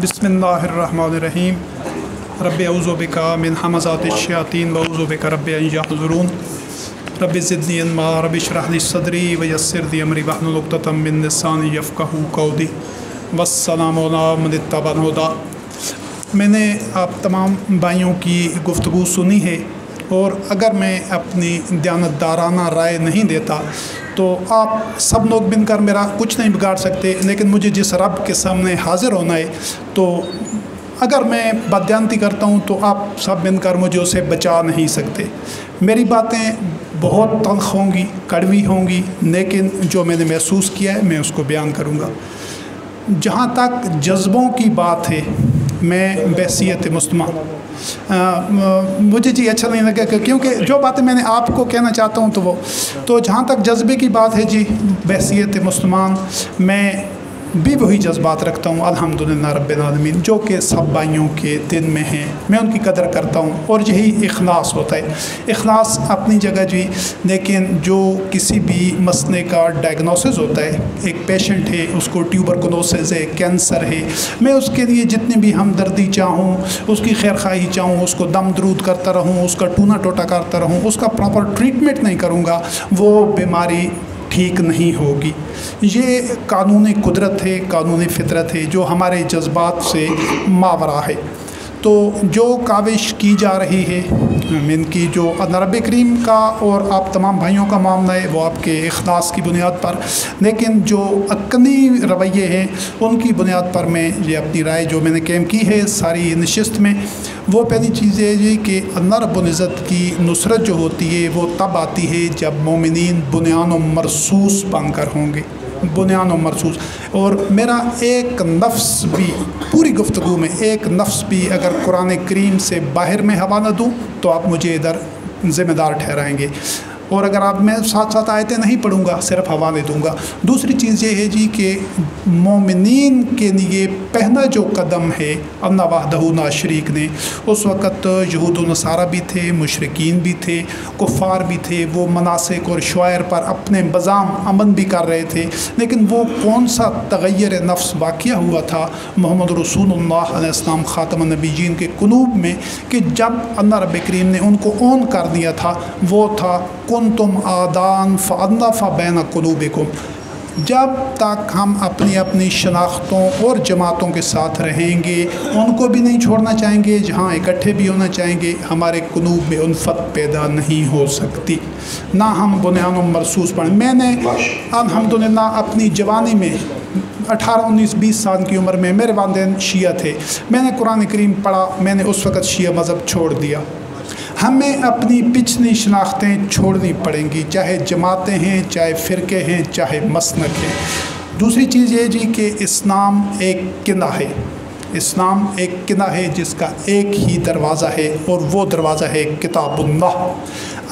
बिस्मिल्लाहिर्रहमानिर्रहीम रब्बि औज़ु बिका मिन हमज़ातिश्शयातीन व औज़ु बिका रब्बि अन यहज़ुरून रब्बि ज़िदनी इल्मा रब्बि इश्रह ली सदरी व यस्सिर ली अमरी वहलुल उक़दतम मिन लिसानी यफ़क़हू क़ौली वस्सलामु अला मन इत्तबअल हुदा। मैंने आप तमाम भाइयों की गुफ्तगू सुनी है और अगर मैं अपनी दयानतदाराना राय नहीं देता तो आप सब लोग मिलकर मेरा कुछ नहीं बिगाड़ सकते, लेकिन मुझे जिस रब के सामने हाज़िर होना है तो अगर मैं बदयानती करता हूँ तो आप सब मिलकर मुझे उसे बचा नहीं सकते। मेरी बातें बहुत तल्ख़ होंगी, कड़वी होंगी, लेकिन जो मैंने महसूस किया है मैं उसको बयान करूँगा। जहाँ तक जज्बों की बात है, मैं बहसीयत मुस्लिम मुझे जी अच्छा नहीं लगा क्योंकि जो बातें मैंने आपको कहना चाहता हूँ तो जहाँ तक जज्बे की बात है जी, बहसीयत मुस्लिमान मैं भी वही जज्बात रखता हूँ अल्हम्दुलिल्लाह रब्बिल आलमीन जो कि सब भाइयों के दिल में हैं। मैं उनकी कदर करता हूँ और यही इखलास होता है। इखलास अपनी जगह जी, लेकिन जो किसी भी मसले का डायग्नोसिस होता है, एक पेशेंट है उसको ट्यूबरकुलोसिस है, कैंसर है, मैं उसके लिए जितनी भी हमदर्दी चाहूँ, उसकी खैर खाही चाहूँ, उसको दम दरूद करता रहूँ, उसका टूना टोटा करता रहूँ, उसका प्रॉपर ट्रीटमेंट नहीं करूँगा, वो बीमारी ठीक नहीं होगी। ये कानूनी कुदरत है, कानूनी फितरत है जो हमारे जज्बात से मावरा है। तो जो काविश की जा रही है इनकी, जो नबी करीम का और आप तमाम भाइयों का मामला है वो आपके इखलास की बुनियाद पर, लेकिन जो अक्नी रवैये हैं उनकी बुनियाद पर मैं ये अपनी राय जो मैंने कायम की है सारी नशिस्त में, वो पहली चीज़ है जी कि अल्लाह रब्बुल इज़्ज़त की नुसरत जो होती है वो तब आती है जब मोमिनीन बुनियान व मरसूस बनकर होंगे, बुनियान व मरसूस। और मेरा एक नफ्स भी पूरी गुफ्तगू में एक नफ्स भी अगर कुरान करीम से बाहर में हवाला दूँ तो आप मुझे इधर ज़िम्मेदार ठहराएंगे, और अगर आप मैं साथ साथ आयतें नहीं पढ़ूँगा, सिर्फ हवाले दूँगा। दूसरी चीज़ ये है जी कि मोमिनीन के लिए पहला जो कदम है अल्लाह वहदहू ला शरीक ने, उस वक़्त यहूद व नसारा भी थे, मुशरिकीन भी थे, कुफ़ार भी थे, वो मनासिक और शआयर पर अपने बज़ाम अमल भी कर रहे थे, लेकिन वो कौन सा तग़य्युर नफ्स वाक़या हुआ था मोहम्मद रसूलुल्लाह अलैहिस्सलाम ख़ातमुन नबिय्यीन के क़ुलूब में कि जब अल्लाह रब्बुल करीम ने उनको ऑन कर दिया था, वो था कुन्तुम आदान फ़अल्लफ़ बैन क़ुलूबिकुम। जब तक हम अपनी अपनी शनाख्तों और जमातों के साथ रहेंगे, उनको भी नहीं छोड़ना चाहेंगे, जहाँ इकट्ठे भी होना चाहेंगे, हमारे क़ुलूब में उल्फत पैदा नहीं हो सकती, ना हम बुनियान व मरसूस पढ़ें। मैंने अल्हम्दुलिल्लाह अपनी जवानी में 18, 19, 20 साल की उम्र में मेरे वालिदैन शिया थे, मैंने कुरान करीम पढ़ा, मैंने उस वक़्त शिया मज़हब छोड़ दिया। हमें अपनी पिछली शनाख्तें छोड़नी पड़ेंगी, चाहे जमातें हैं, चाहे फ़िरके हैं, चाहे मसलक हैं। दूसरी चीज़ ये जी कि इस्लाम एक किला है, इस्लाम एक किला है जिसका एक ही दरवाज़ा है और वो दरवाज़ा है किताबुल्लाह।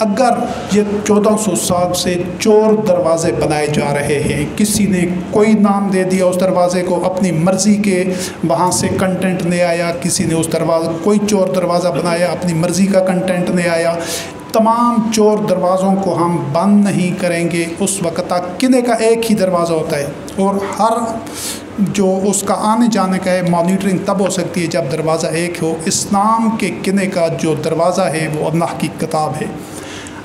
अगर ये 1400 साल से चोर दरवाज़े बनाए जा रहे हैं, किसी ने कोई नाम दे दिया उस दरवाज़े को, अपनी मर्ज़ी के वहाँ से कंटेंट ले आया, किसी ने उस दरवाज़ा कोई चोर दरवाज़ा बनाया, अपनी मर्ज़ी का कंटेंट ले आया, तमाम चोर दरवाज़ों को हम बंद नहीं करेंगे उस वक़्त तक। किले का एक ही दरवाज़ा होता है और हर जो उसका आने जाने का है मॉनिटरिंग तब हो सकती है जब दरवाज़ा एक हो। इस्लाम के किले का जो दरवाज़ा है वो अल्लाह की किताब है।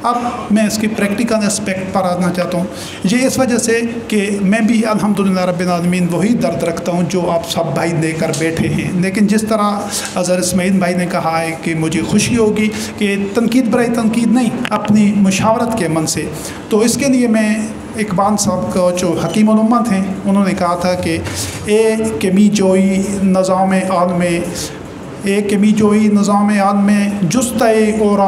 अब मैं इसकी प्रैक्टिकल एस्पेक्ट पर आना चाहता हूँ, ये इस वजह से कि मैं भी अल्हम्दुलिल्लाह रब्बिल आलमीन वही दर्द रखता हूँ जो आप सब भाई लेकर बैठे हैं। लेकिन जिस तरह अज़हर इस्माइल भाई ने कहा है कि मुझे खुशी होगी कि तनकीद बराए तनकीद नहीं, अपनी मुशावरत के मन से, तो इसके लिए मैं इकबाल साहब का जो हकीम उल उम्मत हैं उन्होंने कहा था कि ए केमी जोई निज़ाम आल में, ए केमी जोई निज़ाम आल में जुस्ते और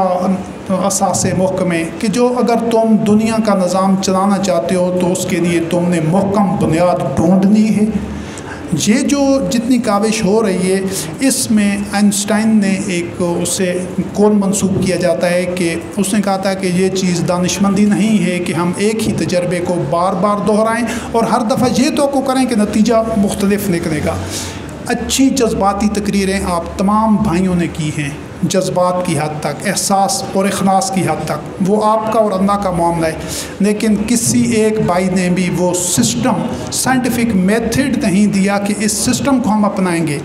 असासे महकमे, कि जो अगर तुम दुनिया का निज़ाम चलाना चाहते हो तो उसके लिए तुमने महकम बुनियाद ढूंढनी है। ये जो जितनी काविश हो रही है इसमें आइंस्टाइन ने एक उससे कौल मंसूब किया जाता है कि उसने कहा था कि ये चीज़ दानिशमंदी नहीं है कि हम एक ही तजर्बे को बार बार दोहराएं और हर दफ़ा ये तो करें कि नतीजा मुख्तलिफ निकलेगा। अच्छी जज्बाती तकरीरें आप तमाम भाइयों ने की हैं, जज्बात की हद तक, एहसास और इखलास की हद तक, वो आपका और अल्लाह का मामला है। लेकिन किसी एक भाई ने भी वो सिस्टम, साइंटिफिक मेथड नहीं दिया कि इस सिस्टम को हम अपनाएंगे।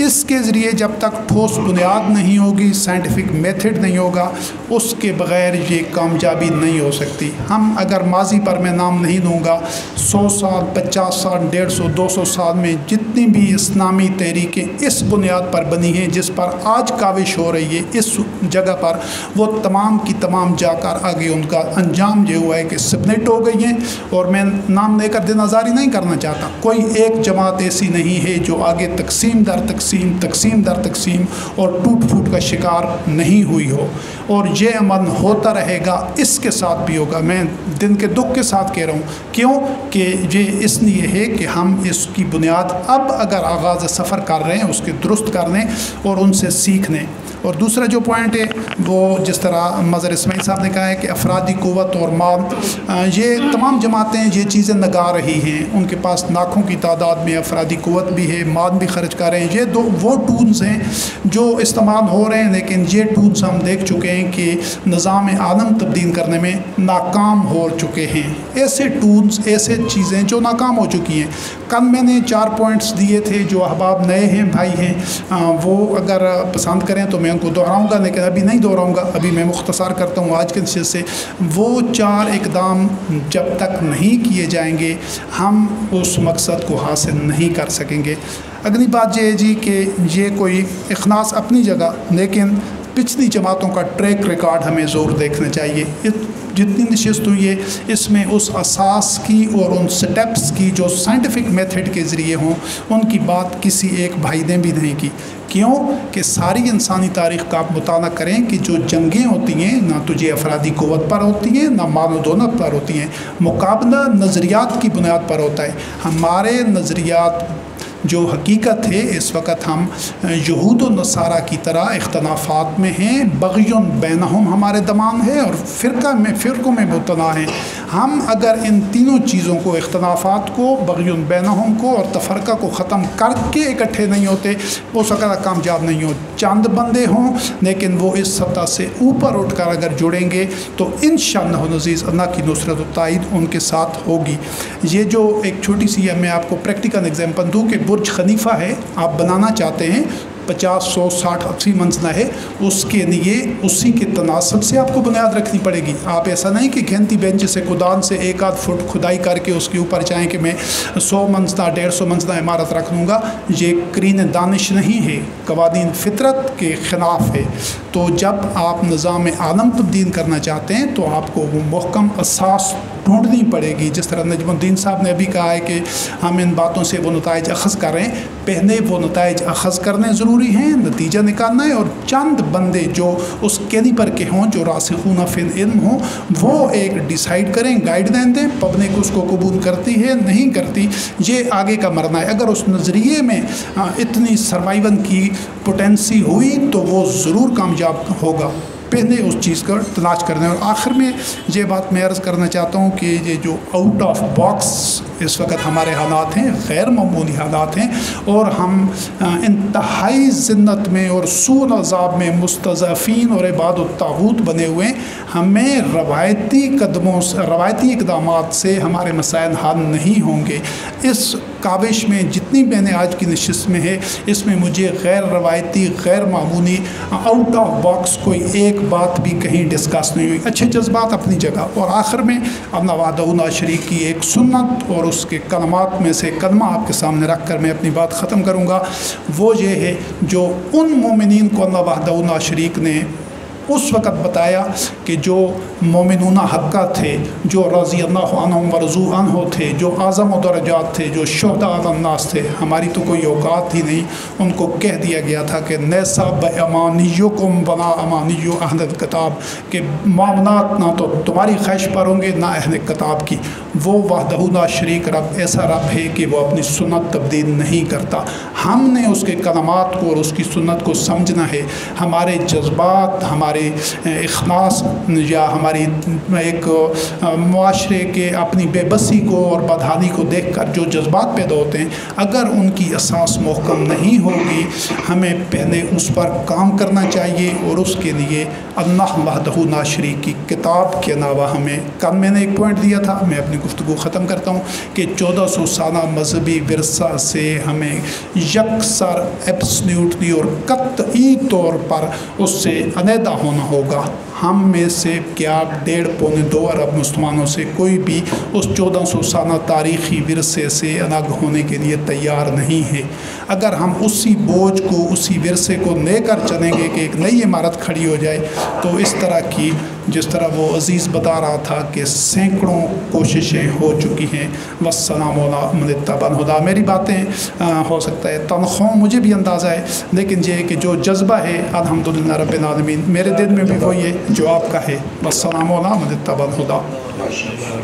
इसके ज़रिए जब तक ठोस बुनियाद नहीं होगी, साइंटिफिक मेथड नहीं होगा, उसके बग़ैर ये कामयाबी नहीं हो सकती। हम अगर माजी पर मैं नाम नहीं लूँगा, 100 साल, 50 साल, 150, 200 साल में जितनी भी इस्लामी तहरीकें इस बुनियाद पर बनी हैं जिस पर आज काविश हो रही है इस जगह पर, वो तमाम की तमाम जाकर आगे उनका अंजाम ये हुआ है कि सबमिट हो गई हैं। और मैं नाम लेकर दिन आज़ारी नहीं करना चाहता, कोई एक जमात ऐसी नहीं है जो आगे तकसीम दर तकसीम और टूट फूट का शिकार नहीं हुई हो। और ये अमन होता रहेगा, इसके साथ भी होगा। मैं दिन के दुख के साथ कह रहा हूँ, क्यों कि ये इसलिए है कि हम इसकी बुनियाद अब अगर आगाज़ सफ़र कर रहे हैं उसके दुरुस्त करने और उनसे सीखने। और दूसरा जो पॉइंट है वो जिस तरह मज़हर इस्माइल साहब ने कहा है कि अफरादी क़ुव्वत और माल, ये तमाम जमातें ये चीज़ें लगा रही हैं, उनके पास लाखों की तादाद में अफरादी क़ुव्वत भी है, माल भी खर्च कर रहे हैं। ये वो टूल्स हैं जो इस्तेमाल हो रहे हैं, लेकिन ये टूल्स हम देख चुके हैं कि निज़ाम आलम तब्दील करने में नाकाम हो चुके हैं। ऐसे टूल्स, ऐसे चीज़ें जो नाकाम हो चुकी हैं। कल मैंने 4 पॉइंट्स दिए थे, जो अहबाब नए हैं, भाई हैं, वो अगर पसंद करें तो मैं उनको दोहराऊँगा, लेकिन अभी नहीं दोहराऊँगा, अभी मैं मुख्तसर करता हूँ आज के नशीत से। वो 4 इक़दाम जब तक नहीं किए जाएंगे हम उस मकसद को हासिल नहीं कर सकेंगे। अगली बात ये है जी कि ये कोई इखलास अपनी जगह, लेकिन पिछली जमातों का ट्रैक रिकॉर्ड हमें ज़रूर देखना चाहिए। जितनी नशिस्त हुई है इसमें उस असास की और उन स्टेप्स की जो साइंटिफिक मेथड के ज़रिए हों, उनकी बात किसी एक भाई ने भी नहीं की। क्यों कि सारी इंसानी तारीख़ का आप मुताला करें कि जो जंगें होती हैं ना तो ये अफरादी क़ुव्वत पर होती हैं, ना माल दौलत पर होती हैं, मुकाबला नज़रियात की बुनियाद पर होता है। हमारे नज़रियात जो हकीकत है, इस वक्त हम यहूद व नसारा की तरह इख्तलाफात में हैं, बग़युन बैनहुम हमारे दमान है और फ़िरक़ों में मुबतला हैं। हम अगर इन तीनों चीज़ों को, इख्तलाफात को, बग़युन बैनहुम को और तफ़रक़ा को ख़त्म करके इकट्ठे नहीं होते, वो सकता कामयाब नहीं हो। चंद बंदे हों लेकिन वो इस सतह से ऊपर उठ कर अगर जुड़ेंगे तो इंशाअल्लाह नज़ीज़ अल्लाह की नुसरत व ताईद उनके साथ होगी। ये जो एक छोटी सी मैं आपको प्रैक्टिकल एग्जांपल दूँ कि बुर्ज खलीफा है, आप बनाना चाहते हैं, 50, 100, 60, 80 मंजिला है, उसके लिए उसी के तनासब से आपको बुनियाद रखनी पड़ेगी। आप ऐसा नहीं कि घेंती बेंच से कुदान से 1 आध फुट खुदाई करके उसके ऊपर चाहें कि मैं 100 मंजिला 150 मंजिला इमारत रख लूँगा। ये करीन दानिश नहीं है, कवानीन फितरत के ख़िलाफ़ है। तो जब आप निज़ाम आलम तब्दील करना चाहते हैं तो आपको वो महकम असास ढूंढनी पड़ेगी। जिस तरह नजमुद्दीन साहब ने अभी कहा है कि हम इन बातों से वो नताइज अखज़ कर रहे हैं, पहले वो नताइज अखज़ करने ज़रूरी हैं, नतीजा निकालना है। और चंद बंदे जो उस कैलिबर के हों, जो रासिखून फ़िल इल्म हों, वो एक डिसाइड करें, गाइडलाइन दें। पब्लिक उसको कबूल करती है नहीं करती, ये आगे का मरना है। अगर उस नज़रिए में इतनी सर्वाइवल की पोटेंसी हुई तो वो ज़रूर कामयाब होगा। पहले उस चीज़ का तलाश करना है। और आखिर में ये बात मैं अर्ज़ करना चाहता हूँ कि ये जो आउट ऑफ बॉक्स इस वक्त हमारे हालात हैं, गैर मामूली हालात हैं, और हम इंतहाई ज़िन्नत में और सूअ अज़ाब में मुस्तज़अफ़ीन और इबादत ताग़ूत बने हुए हैं। हमें रवायती इक़दामात से हमारे मसाइल हल नहीं होंगे। इस काविश में जितनी मैंने आज की नशिस्त में है, इसमें मुझे गैर रवायती, गैर मामूली, आउट ऑफ बॉक्स कोई एक बात भी कहीं डिस्कस नहीं हुई। अच्छे जज्बात अपनी जगह। और आखिर में अल्लाह वहदहू ला शरीक की एक सुन्नत और उसके कलमात में से कलमा आपके सामने रख कर मैं अपनी बात ख़त्म करूँगा। वो ये है जो उन मोमिनीन को अल्लाह वहदहू ला शरीक ने उस वक़्त बताया कि जो मोमिनूना हक्का थे, जो रज़ी अल्लाहु अन्हुम व रज़ू अन्हु थे, जो आज़म व दरजात थे, जो शुहदा अलन्नास थे। हमारी तो कोई औकात ही नहीं। उनको कह दिया गया था कि नैसा बअमानियुकुम वला अमानियु अहल किताब, के मामलात ना तो तुम्हारी ख्वाहिश पर होंगे ना अहल किताब की। वो वहदहू ला शरीक रब ऐसा रब है कि वो अपनी सुन्नत तब्दील नहीं करता। हमने उसके कलमात को और उसकी सुन्नत को समझना है। हमारे जज्बात, हमारे ہمارے اخلاص یا ہماری ایک معاشرے کے اپنی بے بسی کو اور بدحالی کو دیکھ کر جو جذبات پیدا ہوتے ہیں، اگر ان کی اساس محکم نہیں ہوگی، ہمیں پہلے اس پر کام کرنا چاہیے، اور اس کے لیے اللہ وحدہ لا شریک کی کتاب کے علاوہ ہمیں کل میں نے ایک پوائنٹ دیا تھا، میں اپنی گفتگو ختم کرتا ہوں، کہ 1400 سالہ مذہبی ورثہ سے ہمیں یکسر ایبسلیوٹلی اور قطعی طور پر اس سے علیحدہ ہونا ہوگا۔ ہم میں سے کیا 1.5-2 ارب مسلمانوں سے کوئی بھی اس 1400 سالہ تاریخی ورثے سے الگ ہونے کے لیے تیار نہیں ہے۔ اگر ہم اسی بوجھ کو، اسی ورثے کو لے کر چلیں گے کہ ایک نئی عمارت کھڑی ہو جائے، تو اس طرح کی، جس طرح وہ عزیز بتا رہا تھا کہ سینکڑوں کوششیں ہو چکی ہیں۔ والسلام علی من اتبع الہدی۔ میری باتیں ہو سکتا ہے تنخواہ مجھے بھی اندازہ ہے، لیکن یہ کہ جو جذبہ ہے الحمدللہ رب العالمین میرے دل میں بھی وہی ہے جو آپ کا ہے۔ والسلام علی من اتبع الہدی۔